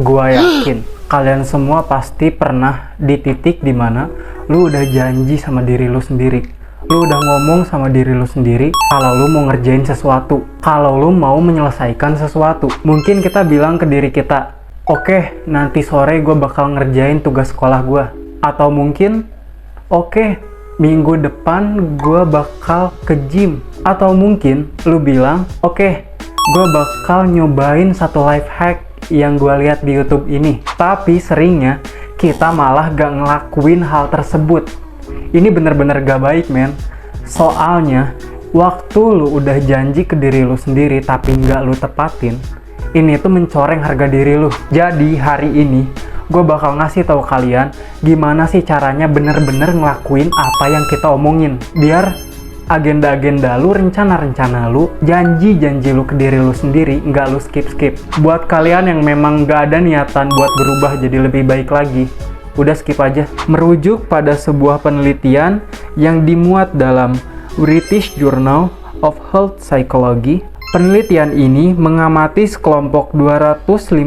Gua yakin kalian semua pasti pernah di titik dimana lu udah janji sama diri lu sendiri. Lu udah ngomong sama diri lu sendiri kalau lu mau ngerjain sesuatu, kalau lu mau menyelesaikan sesuatu. Mungkin kita bilang ke diri kita, oke, nanti sore gue bakal ngerjain tugas sekolah gue. Atau mungkin, oke, minggu depan gue bakal ke gym. Atau mungkin lu bilang, oke, gue bakal nyobain satu life hack yang gue lihat di YouTube ini. Tapi seringnya kita malah gak ngelakuin hal tersebut. Ini bener-bener gak baik, men. Soalnya waktu lu udah janji ke diri lu sendiri tapi gak lu tepatin, ini tuh mencoreng harga diri lu. Jadi hari ini gue bakal ngasih tahu kalian gimana sih caranya bener-bener ngelakuin apa yang kita omongin, biar agenda-agenda lu, rencana-rencana lu, janji-janji lu ke diri lu sendiri nggak lu skip-skip. Buat kalian yang memang nggak ada niatan buat berubah jadi lebih baik lagi, udah skip aja. Merujuk pada sebuah penelitian yang dimuat dalam British Journal of Health Psychology, penelitian ini mengamati sekelompok 250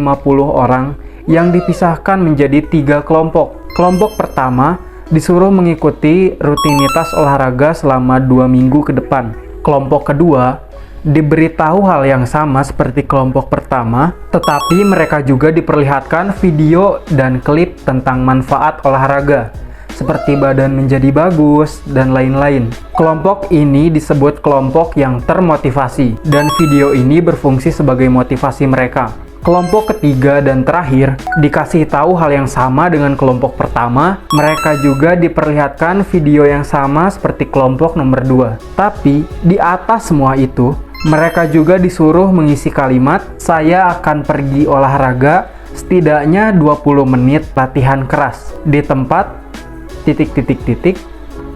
orang yang dipisahkan menjadi 3 kelompok. Kelompok pertama disuruh mengikuti rutinitas olahraga selama 2 minggu ke depan. Kelompok kedua diberitahu hal yang sama seperti kelompok pertama, tetapi mereka juga diperlihatkan video dan klip tentang manfaat olahraga, seperti badan menjadi bagus, dan lain-lain. Kelompok ini disebut kelompok yang termotivasi, dan video ini berfungsi sebagai motivasi mereka. Kelompok ketiga dan terakhir dikasih tahu hal yang sama dengan kelompok pertama. Mereka juga diperlihatkan video yang sama seperti kelompok nomor 2. Tapi di atas semua itu, mereka juga disuruh mengisi kalimat, "Saya akan pergi olahraga setidaknya 20 menit latihan keras di tempat titik-titik-titik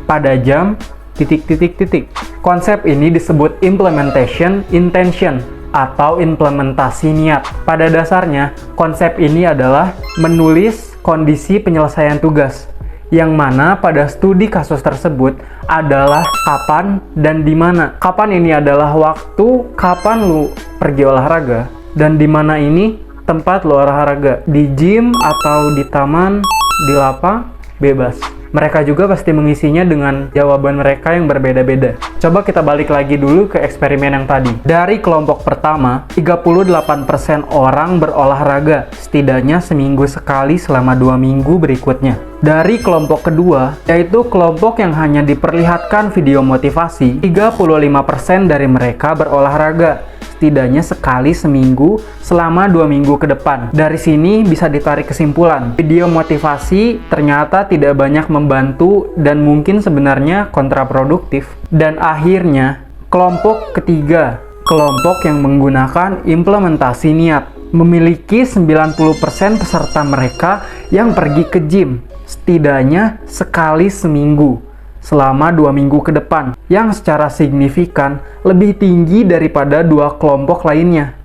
pada jam titik-titik-titik." Konsep ini disebut implementation intention atau implementasi niat. Pada dasarnya, konsep ini adalah menulis kondisi penyelesaian tugas, yang mana pada studi kasus tersebut adalah kapan dan di mana. Kapan ini adalah waktu kapan lu pergi olahraga, dan di mana ini tempat lu olahraga, di gym atau di taman, di lapang, bebas. Mereka juga pasti mengisinya dengan jawaban mereka yang berbeda-beda. Coba kita balik lagi dulu ke eksperimen yang tadi. Dari kelompok pertama, 38% orang berolahraga setidaknya seminggu sekali selama 2 minggu berikutnya. Dari kelompok kedua, yaitu kelompok yang hanya diperlihatkan video motivasi, 35% dari mereka berolahraga setidaknya sekali seminggu selama 2 minggu ke depan. Dari sini bisa ditarik kesimpulan, video motivasi ternyata tidak banyak membantu dan mungkin sebenarnya kontraproduktif. Dan akhirnya, kelompok ketiga, kelompok yang menggunakan implementasi niat, memiliki 90% peserta mereka yang pergi ke gym setidaknya sekali seminggu selama 2 minggu ke depan, yang secara signifikan lebih tinggi daripada 2 kelompok lainnya.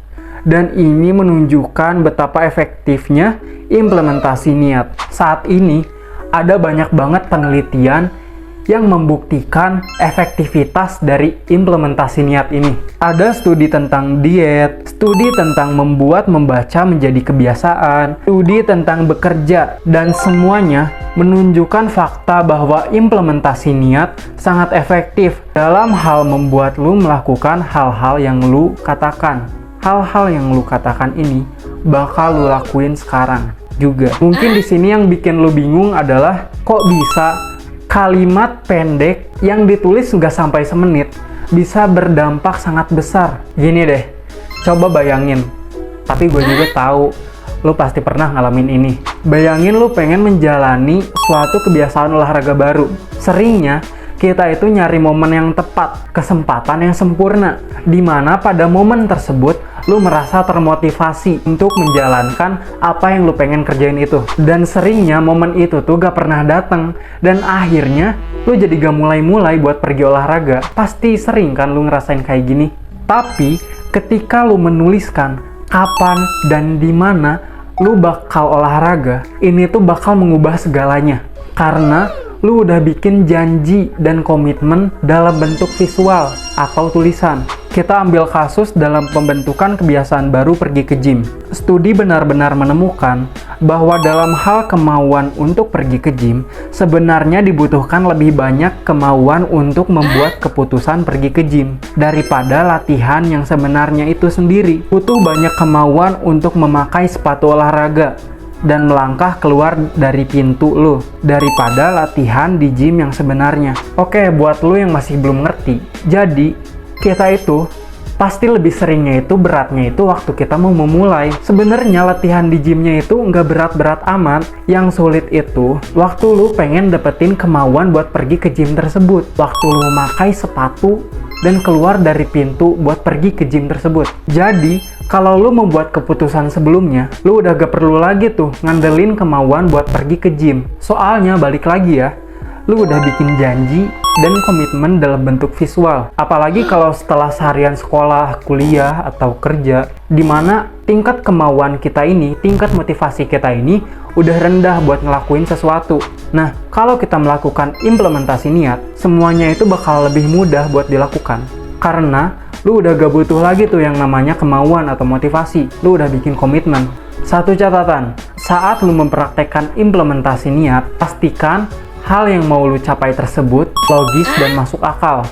Dan ini menunjukkan betapa efektifnya implementasi niat. Saat ini ada banyak banget penelitian yang membuktikan efektivitas dari implementasi niat ini. Ada studi tentang diet, studi tentang membuat membaca menjadi kebiasaan, studi tentang bekerja, dan semuanya menunjukkan fakta bahwa implementasi niat sangat efektif dalam hal membuat lu melakukan hal-hal yang lu katakan. Hal-hal yang lu katakan ini bakal lu lakuin sekarang juga. Mungkin di sini yang bikin lu bingung adalah kok bisa kalimat pendek yang ditulis nggak sampai semenit bisa berdampak sangat besar. Gini deh, coba bayangin, tapi gue juga tahu lu pasti pernah ngalamin ini. Bayangin lu pengen menjalani suatu kebiasaan olahraga baru. Seringnya kita itu nyari momen yang tepat, kesempatan yang sempurna, dimana pada momen tersebut lu merasa termotivasi untuk menjalankan apa yang lu pengen kerjain itu. Dan seringnya momen itu tuh gak pernah datang, dan akhirnya lu jadi gak mulai-mulai buat pergi olahraga. Pasti sering kan lu ngerasain kayak gini. Tapi ketika lu menuliskan kapan dan di mana lu bakal olahraga, ini tuh bakal mengubah segalanya. Karena lu udah bikin janji dan komitmen dalam bentuk visual atau tulisan. Kita ambil kasus dalam pembentukan kebiasaan baru pergi ke gym. Studi benar-benar menemukan bahwa dalam hal kemauan untuk pergi ke gym, sebenarnya dibutuhkan lebih banyak kemauan untuk membuat keputusan pergi ke gym daripada latihan yang sebenarnya itu sendiri. Butuh banyak kemauan untuk memakai sepatu olahraga dan melangkah keluar dari pintu lo daripada latihan di gym yang sebenarnya. Oke, buat lo yang masih belum ngerti, jadi kita itu pasti lebih seringnya itu beratnya itu waktu kita mau memulai. Sebenarnya latihan di gymnya itu nggak berat-berat amat. Yang sulit itu waktu lu pengen dapetin kemauan buat pergi ke gym tersebut. Waktu lu memakai sepatu dan keluar dari pintu buat pergi ke gym tersebut. Jadi kalau lu membuat keputusan sebelumnya, lu udah gak perlu lagi tuh ngandelin kemauan buat pergi ke gym. Soalnya balik lagi ya, lu udah bikin janji dan komitmen dalam bentuk visual. Apalagi kalau setelah seharian sekolah, kuliah, atau kerja, dimana tingkat kemauan kita ini, tingkat motivasi kita ini udah rendah buat ngelakuin sesuatu. Nah, kalau kita melakukan implementasi niat, semuanya itu bakal lebih mudah buat dilakukan. Karena lu udah gak butuh lagi tuh yang namanya kemauan atau motivasi. Lu udah bikin komitmen. Satu catatan, saat lu mempraktekkan implementasi niat, pastikan hal yang mau lu capai tersebut logis dan masuk akal,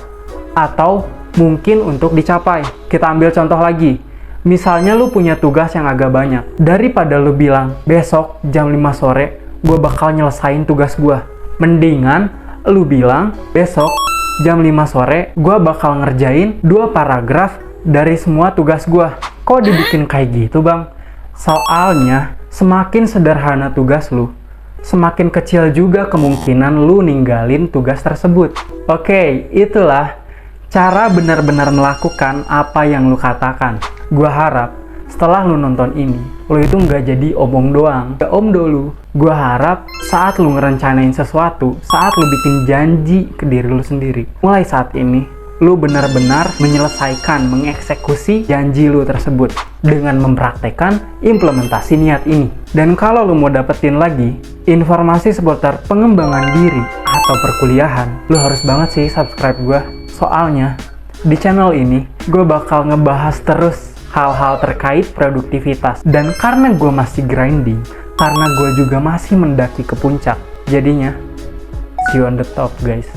atau mungkin untuk dicapai. Kita ambil contoh lagi. Misalnya lu punya tugas yang agak banyak. Daripada lu bilang, besok jam 5 sore, gue bakal nyelesain tugas gue. Mendingan lu bilang, besok jam 5 sore, gue bakal ngerjain 2 paragraf dari semua tugas gue. Kok dibikin kayak gitu, Bang? Soalnya, semakin sederhana tugas lu, semakin kecil juga kemungkinan lu ninggalin tugas tersebut. Oke, itulah cara benar-benar melakukan apa yang lu katakan. Gua harap setelah lu nonton ini, lu itu nggak jadi omong doang, gak omdo lu. Gua harap saat lu ngerencanain sesuatu, saat lu bikin janji ke diri lu sendiri, mulai saat ini, lu benar-benar menyelesaikan, mengeksekusi janji lu tersebut dengan mempraktekkan implementasi niat ini. Dan kalau lu mau dapetin lagi informasi seputar pengembangan diri atau perkuliahan, lu harus banget sih subscribe gue. Soalnya di channel ini gue bakal ngebahas terus hal-hal terkait produktivitas. Dan karena gue masih grinding, karena gue juga masih mendaki ke puncak, jadinya see you on the top guys.